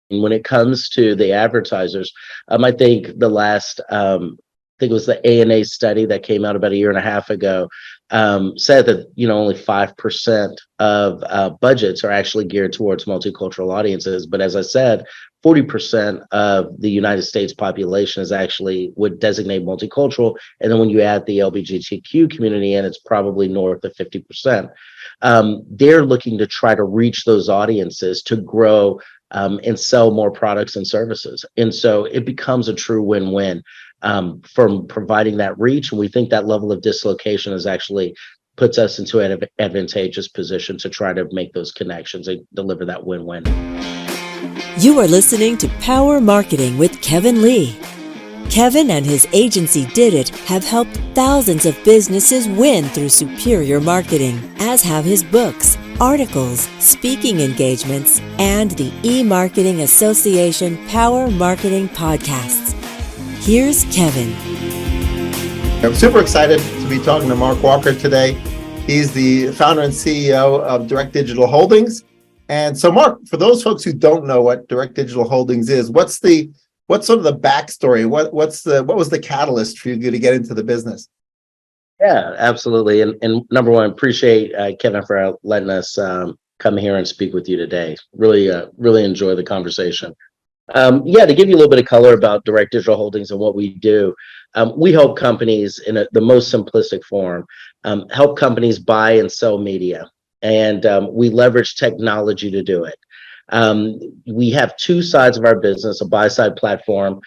when it comes to the advertisers, I think the last, I think it was the ANA study that came out about a year and a half ago, said that only 5% of budgets are actually geared towards multicultural audiences. But as I said, 40% of the United States population is actually would designate multicultural, and then when you add the LGBTQ community in, it's probably north of 50%. They're looking to try to reach those audiences to grow and sell more products and services, and so it becomes a true win-win from providing that reach. And we think that level of dislocation is actually puts us into an advantageous position to try to make those connections and deliver that win-win. You are listening to Power Marketing with Kevin Lee. Kevin and his agency Did It have helped thousands of businesses win through superior marketing, as have his books, articles, speaking engagements, and the eMarketing Association Power Marketing podcasts. Here's Kevin. I'm super excited to be talking to Mark Walker today. He's the founder and CEO of Direct Digital Holdings. And so, Mark, for those folks who don't know what Direct Digital Holdings is, what's sort of the backstory? What was the catalyst for you to get into the business? Yeah, absolutely. And number one, appreciate Kevin for letting us come here and speak with you today. Really enjoy the conversation. To give you a little bit of color about Direct Digital Holdings and what we do, we help companies in the most simplistic form, help companies buy and sell media. And we leverage technology to do it. We have two sides of our business: a buy-side platform,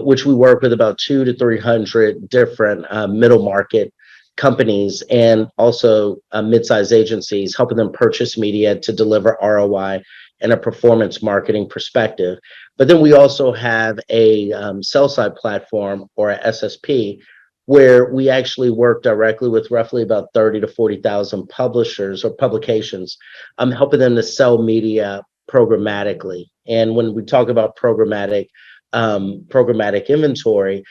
which we work with about 200 to 300 different middle market companies, and also mid-sized agencies, helping them purchase media to deliver ROI and a performance marketing perspective. But then we also have a sell-side platform, or a SSP, where we actually work directly with roughly about 30 to 40,000 publishers or publications, helping them to sell media programmatically. And when we talk about programmatic inventory,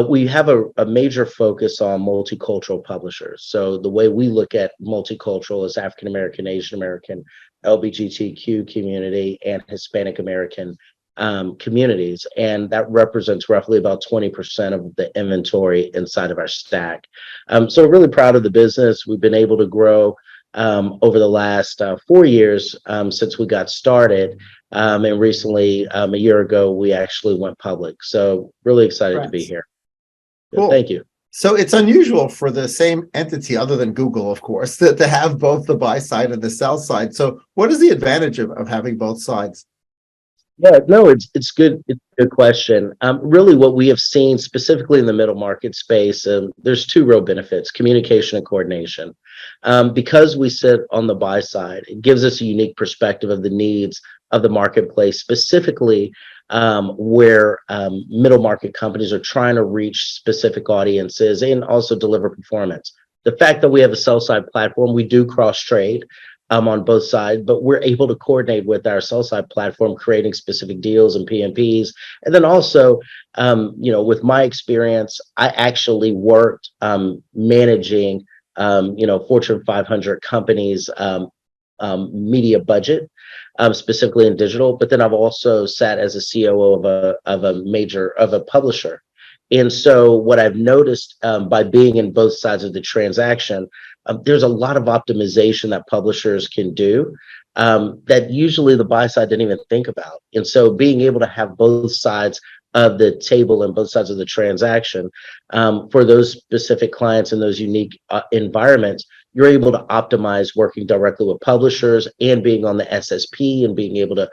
we have a major focus on multicultural publishers. So the way we look at multicultural is African American, Asian American, LGBTQ community, and Hispanic American communities, and that represents roughly about 20% of the inventory inside of our stack. So we're really proud of the business. We've been able to grow over the last 4 years since we got started, and recently, a year ago, we actually went public. So really excited to be here. Cool. Thank you. So it's unusual for the same entity, other than Google, of course, to have both the buy side and the sell side. So what is the advantage of having both sides? Yeah, no, it's good. It's a good question. Really, what we have seen specifically in the middle market space, there's two real benefits: communication and coordination. Because we sit on the buy side, it gives us a unique perspective of the needs of the marketplace, specifically where middle market companies are trying to reach specific audiences and also deliver performance. The fact that we have a sell side platform, we do cross trade on both sides, but we're able to coordinate with our sell side platform, creating specific deals and PMPs. And then also, with my experience, I actually worked managing, Fortune 500 companies' media budget, specifically in digital. But then I've also sat as a COO of a publisher. And so what I've noticed by being in both sides of the transaction, there's a lot of optimization that publishers can do that usually the buy side didn't even think about. And so being able to have both sides of the table and both sides of the transaction for those specific clients in those unique environments, you're able to optimize working directly with publishers and being on the SSP and being able to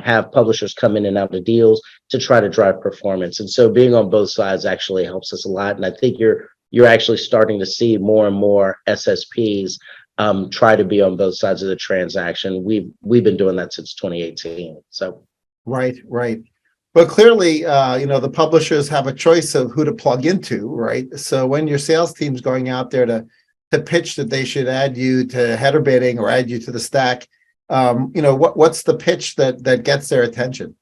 have publishers come in and out of deals to try to drive performance. And so being on both sides actually helps us a lot. And I think you're actually starting to see more and more SSPs try to be on both sides of the transaction. We've been doing that since 2018. So right. But clearly, the publishers have a choice of who to plug into, right? So when your sales team's going out there to pitch that they should add you to header bidding or add you to the stack, what's the pitch that gets their attention?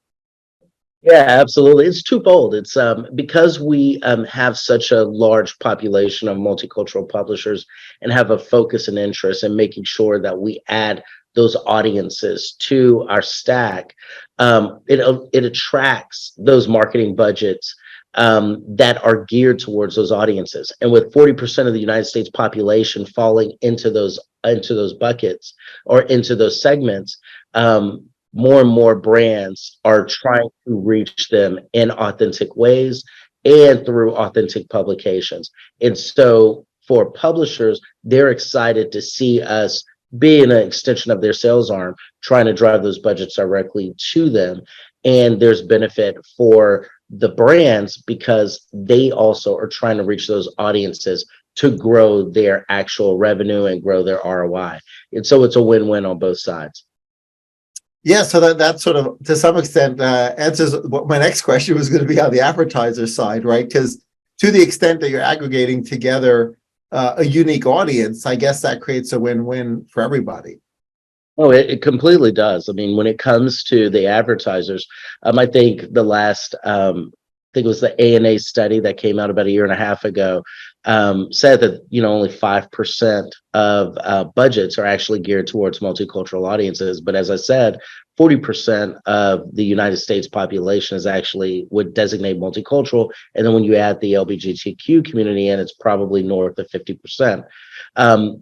Yeah, absolutely. It's twofold. It's because we have such a large population of multicultural publishers and have a focus and interest in making sure that we add those audiences to our stack. it attracts those marketing budgets that are geared towards those audiences. And with 40% of the United States population falling into those buckets or into those segments, more and more brands are trying to reach them in authentic ways and through authentic publications. And so for publishers, they're excited to see us be an extension of their sales arm, trying to drive those budgets directly to them. And there's benefit for the brands because they also are trying to reach those audiences to grow their actual revenue and grow their ROI. And so it's a win-win on both sides. Yeah, so that sort of, to some extent, answers what my next question was going to be on the advertiser side, right? Because to the extent that you're aggregating together a unique audience, I guess that creates a win-win for everybody. Oh, it completely does. I mean, when it comes to the advertisers, I think the last, I think it was the ANA study that came out about a year and a half ago, said that, only 5% of budgets are actually geared towards multicultural audiences. But as I said, 40% of the United States population is actually would designate multicultural. And then when you add the LGBTQ community in, it's probably north of 50%.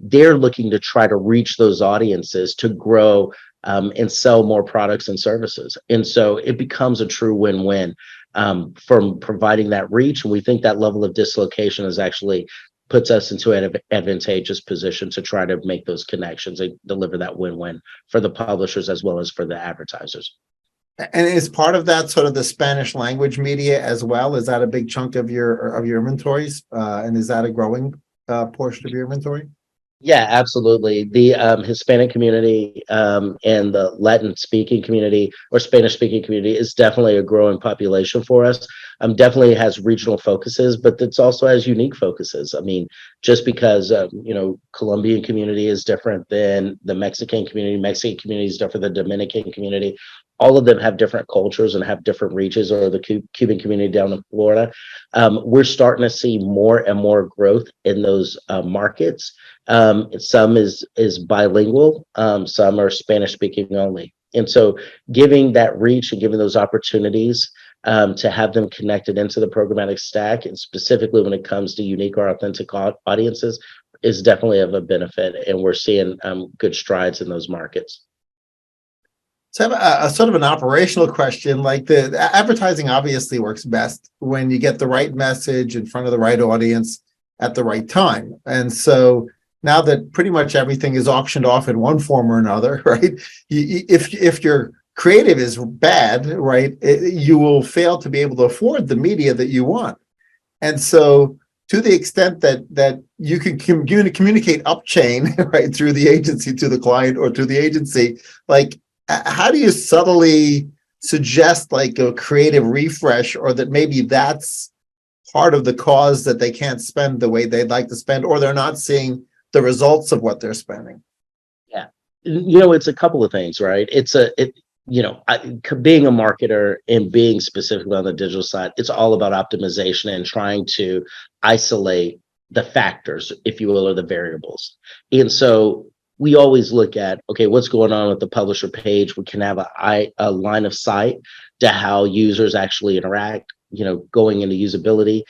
They're looking to try to reach those audiences to grow and sell more products and services. And so it becomes a true win-win from providing that reach. And we think that level of dislocation is actually puts us into an advantageous position to try to make those connections and deliver that win-win for the publishers as well as for the advertisers. And is part of that sort of the Spanish language media as well? Is that a big chunk of your inventories? And is that a growing portion of your inventory? Yeah, absolutely. The Hispanic community and the Latin speaking community or Spanish speaking community is definitely a growing population for us. Definitely has regional focuses, but it also has unique focuses. I mean, just because Colombian community is different than the Mexican community is different than the Dominican community. All of them have different cultures and have different reaches, or the Cuban community down in Florida. We're starting to see more and more growth in those markets. Some is bilingual, some are Spanish speaking only. And so giving that reach and giving those opportunities to have them connected into the programmatic stack, and specifically when it comes to unique or authentic audiences, is definitely of a benefit. And we're seeing good strides in those markets. So I have a sort of an operational question. Like the advertising obviously works best when you get the right message in front of the right audience at the right time. And so now that pretty much everything is auctioned off in one form or another, right? If your creative is bad, right, you will fail to be able to afford the media that you want. And so to the extent that you can communicate up chain, right, through the agency to the client or to the agency, like, how do you subtly suggest like a creative refresh, or that maybe that's part of the cause that they can't spend the way they'd like to spend, or they're not seeing the results of what they're spending? Yeah, it's a couple of things, right? Being a marketer and being specifically on the digital side, it's all about optimization and trying to isolate the factors, if you will, or the variables. And so we always look at, okay, what's going on with the publisher page? We can have a line of sight to how users actually interact, going into usability.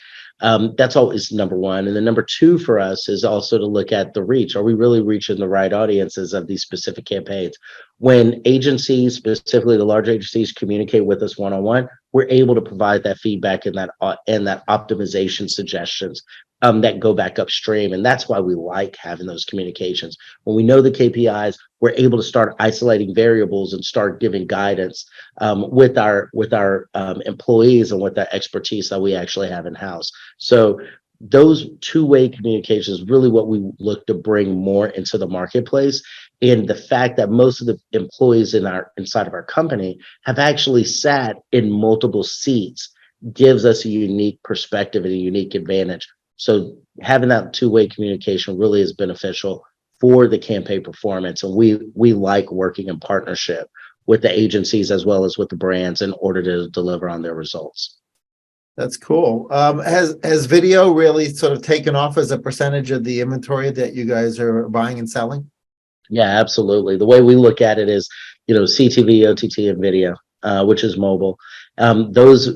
That's always number one. And then number two for us is also to look at the reach. Are we really reaching the right audiences of these specific campaigns? When agencies, specifically the large agencies, communicate with us one-on-one, we're able to provide that feedback and that optimization suggestions that go back upstream. And that's why we like having those communications. When we know the KPIs, we're able to start isolating variables and start giving guidance with our employees and with that expertise that we actually have in-house. So those two-way communications is really what we look to bring more into the marketplace. And the fact that most of the employees inside of our company have actually sat in multiple seats gives us a unique perspective and a unique advantage. So having that two-way communication really is beneficial for the campaign performance. And we like working in partnership with the agencies as well as with the brands in order to deliver on their results. That's cool. Has video really sort of taken off as a percentage of the inventory that you guys are buying and selling? Yeah, absolutely. The way we look at it is, CTV, OTT, and video. which is mobile. Those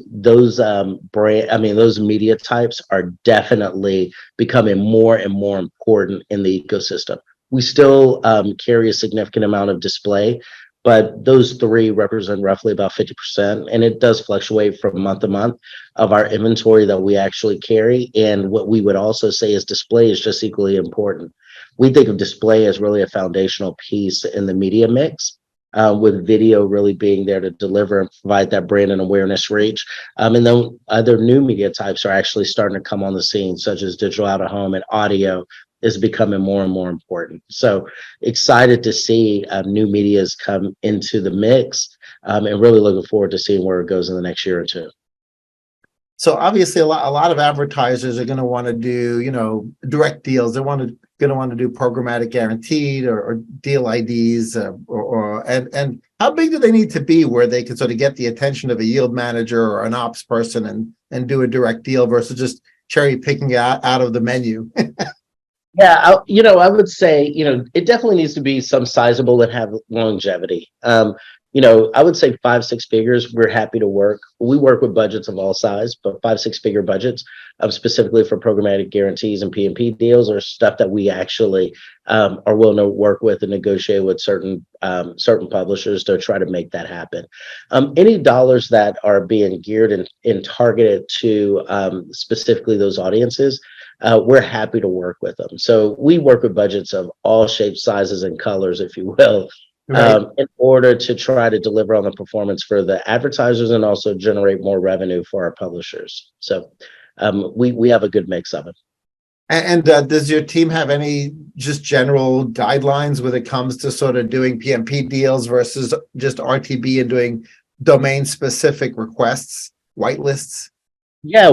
media types are definitely becoming more and more important in the ecosystem. We still carry a significant amount of display, but those three represent roughly about 50%, and it does fluctuate from month to month of our inventory that we actually carry. And what we would also say is display is just equally important. We think of display as really a foundational piece in the media mix, with video really being there to deliver and provide that brand and awareness reach. And then other new media types are actually starting to come on the scene, such as digital out of home, and audio is becoming more and more important. So excited to see new medias come into the mix, and really looking forward to seeing where it goes in the next year or two. So obviously, a lot of advertisers are going to want to do, direct deals. They're going to want to do programmatic guaranteed or deal IDs, and how big do they need to be where they can sort of get the attention of a yield manager or an ops person and do a direct deal versus just cherry picking out of the menu? Yeah, I would say, it definitely needs to be some sizable and have longevity. I would say 5-6 figures, we're happy to work. We work with budgets of all size, but 5-6 figure budgets, specifically for programmatic guarantees and P&P deals, are stuff that we actually are willing to work with and negotiate with certain publishers to try to make that happen. Any dollars that are being geared and targeted to specifically those audiences, we're happy to work with them. So we work with budgets of all shapes, sizes, and colors, if you will, Right. in order to try to deliver on the performance for the advertisers and also generate more revenue for our publishers. So we have a good mix of it. And does your team have any just general guidelines when it comes to sort of doing PMP deals versus just RTB and doing domain specific requests, whitelists? Yeah,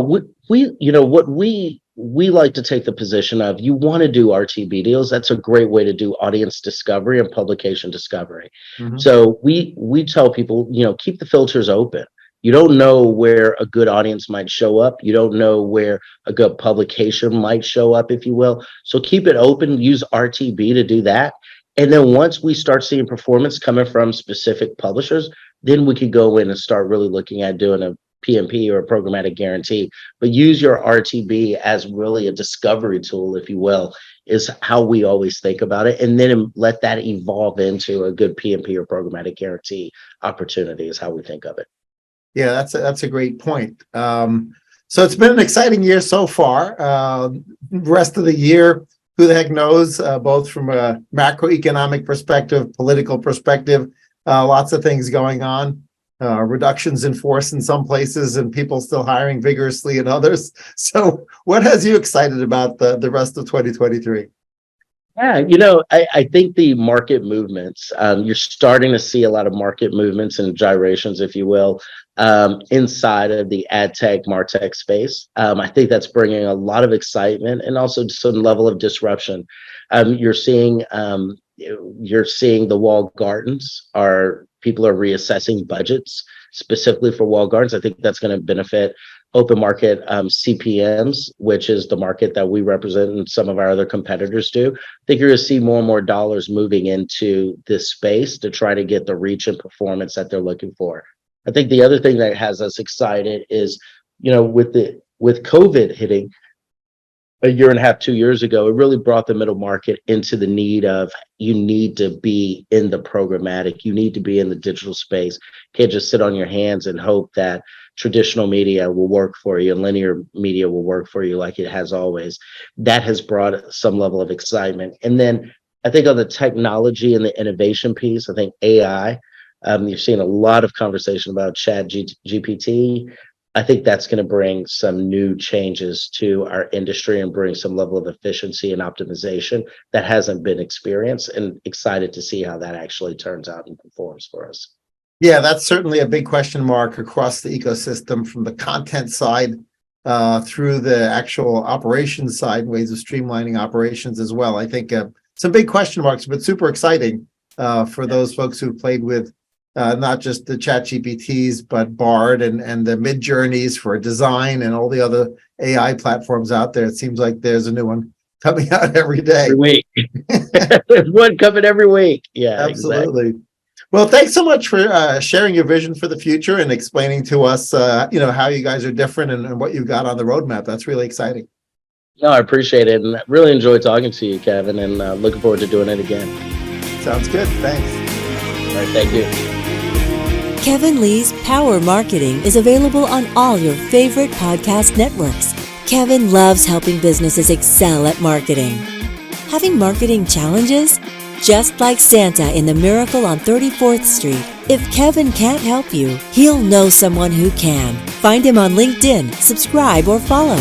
we like to take the position of, you want to do RTB deals. That's a great way to do audience discovery and publication discovery. Mm-hmm. So we tell people, keep the filters open. You don't know where a good audience might show up. You don't know where a good publication might show up, if you will. So keep it open, use RTB to do that. And then once we start seeing performance coming from specific publishers, then we could go in and start really looking at doing a PMP or a programmatic guarantee. But use your RTB as really a discovery tool, if you will, is how we always think about it. And then let that evolve into a good PMP or programmatic guarantee opportunity is how we think of it. Yeah, that's a great point. So it's been an exciting year so far. Rest of the year, who the heck knows, both from a macroeconomic perspective, political perspective, lots of things going on. Reductions in force in some places and people still hiring vigorously in others. So what has you excited about the rest of 2023? Yeah, I think the market movements, you're starting to see a lot of market movements and gyrations, if you will, inside of the ad tech, MarTech space. I think that's bringing a lot of excitement and also some level of disruption. You're seeing the walled gardens people are reassessing budgets specifically for walled gardens. I think that's going to benefit open market CPMs, which is the market that we represent and some of our other competitors do. I think you're going to see more and more dollars moving into this space to try to get the reach and performance that they're looking for. I think the other thing that has us excited is, with COVID hitting a year and a half, 2 years ago, it really brought the middle market into the need of, you need to be in the programmatic, you need to be in the digital space. You can't just sit on your hands and hope that traditional media will work for you and linear media will work for you like it has always. That has brought some level of excitement. And then I think on the technology and the innovation piece, I think AI, you're seeing a lot of conversation about GPT. I think that's going to bring some new changes to our industry and bring some level of efficiency and optimization that hasn't been experienced, and excited to see how that actually turns out and performs for us. Yeah, that's certainly a big question mark across the ecosystem, from the content side through the actual operations side, ways of streamlining operations as well. I think some big question marks, but super exciting for those folks who've played with not just the chat GPTs, but Bard and the mid journeys for design and all the other AI platforms out there. It seems like there's a new one coming out every day. Every week. There's one coming every week. Yeah, absolutely. Exactly. Well, thanks so much for sharing your vision for the future and explaining to us, how you guys are different and what you've got on the roadmap. That's really exciting. No, I appreciate it, and really enjoyed talking to you, Kevin, and looking forward to doing it again. Sounds good. Thanks. All right, thank you. Kevin Lee's Power Marketing is available on all your favorite podcast networks. Kevin loves helping businesses excel at marketing. Having marketing challenges? Just like Santa in the Miracle on 34th Street, if Kevin can't help you, he'll know someone who can. Find him on LinkedIn, subscribe, or follow.